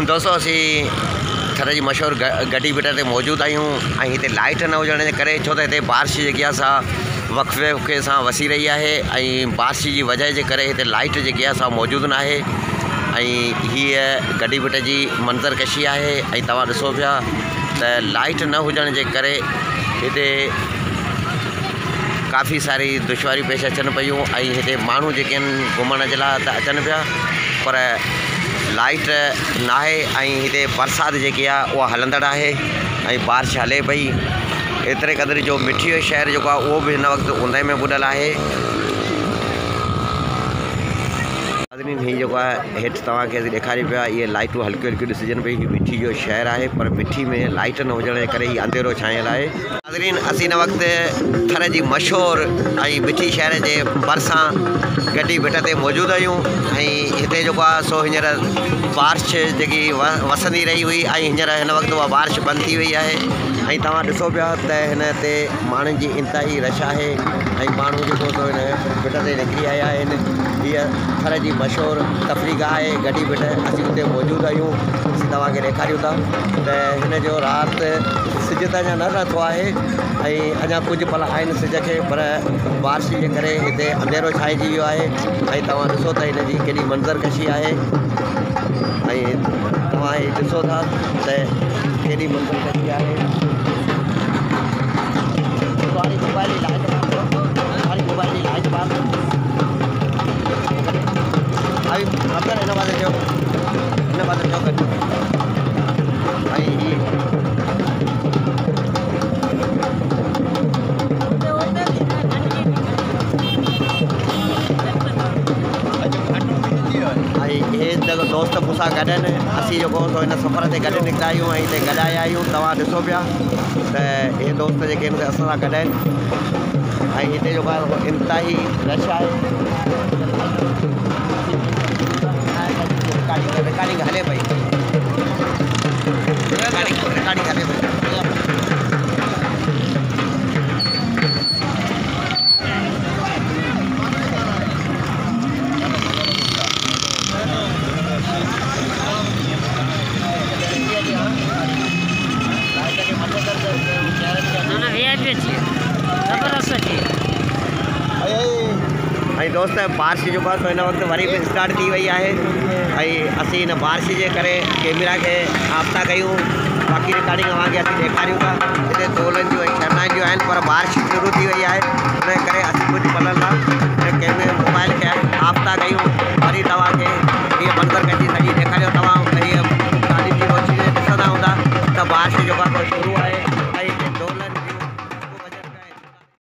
दोस्तों असी थर जी मशहूर गड्डी बेटा ते मौजूद आयूँ। इतने लाइट न होने के करे छो तो बारिश जी वक्फे से वसी रही है। बारिश की वजह के करे इतने लाइट जी मौजूद ना है। ये गड्डी बेटा की मंजरकशी है। तवा दिसो पिया लाइट न होने के करे इतने काफ़ी सारी दुश्वारी पेश अचन पयूँ। इतने मानू जो घुमण के लिए अचन पिया पर लाइट ना है। इतने बरसात जी हलंदड़ है। बारिश हले पई एतरे क़दर जो मिठी शहर जो वो भी इन वक्त ऊंदहि में बुडल है। ही जो हेठ तव्हांखे ॾेखारी पिया ये लाइटूं हल्की हल्की ॾिसजनि पई। मिठी जो शहर है पर मिठी में लाइट न हुजण जे करे ही अंधेरो छायल है। नाज़रीन असीं हिन वक्त थर जी मशहूर मिठी शहर के भरसां गड्डी बेट ते मौजूद आहियूं। हिते जो सो हींअर बारिश जी वसंदी रही हुई। हींअर हिन वक्त वह बारिश बंद थी वही है। तव्हां ॾिसो पिया त हिन ते माण्हुनि जी इंतहाई रश है। माण्हू जो सो हिन बेट ते निकिरी आया आहिनि। हीअ थर जी मशहूर तफरी गाह है गड्डी बेट। असीं उते मौजूद आहियूं। असीं तव्हांखे ॾेखारियूं था त हिन जो राति सिज त अञा न लथो आहे। अञा कुछ पल आहिनि सिज के पर बारिश के करे हिते अंधेरो छाइजी वियो है। तव्हां ॾिसो त हिन जी केॾी मंज़रकशी आहे। तव्हां ॾिसो था त केॾी मंज़रकशी आहे। मोबाइल लाइट बात इन बात जो ये दोस्त मूंसां गॾनि असीं जो इन सफ़र ते गॾु निकिता आहियूं। हिते गॾाया आहियूं। तव्हां ॾिसो पिया त ये दोस्त जेके आहिनि असां सां गॾु आहिनि। हिते जो इंतहाई रश है। रिकॉर्डिंग हले पई। रिकॉर्डिंग हले पई। दोस्त बारिश जो सो इन वक्त वरी भी स्टार्ट थी वही है। असी इन बारिश के करे कैमरा के आफ्ता कयूँ। बाकी रिकॉर्डिंग अवांखे असीं ॾेखारियूं था। हिते तोलन जो शरनाइन जो आहिनि पर बारिश शुरू थी वही है। उन करे असीं कुछ पलन लाइ कैमरे मोबाइल के आफ्ता कयूँ। वरी तव्हांखे ये मंज़रकशी सॼी ॾेखारियो। तव्हां हीअ तालीम जी रोशनी ॾिसंदा हूंदा त बारिश जो शुरू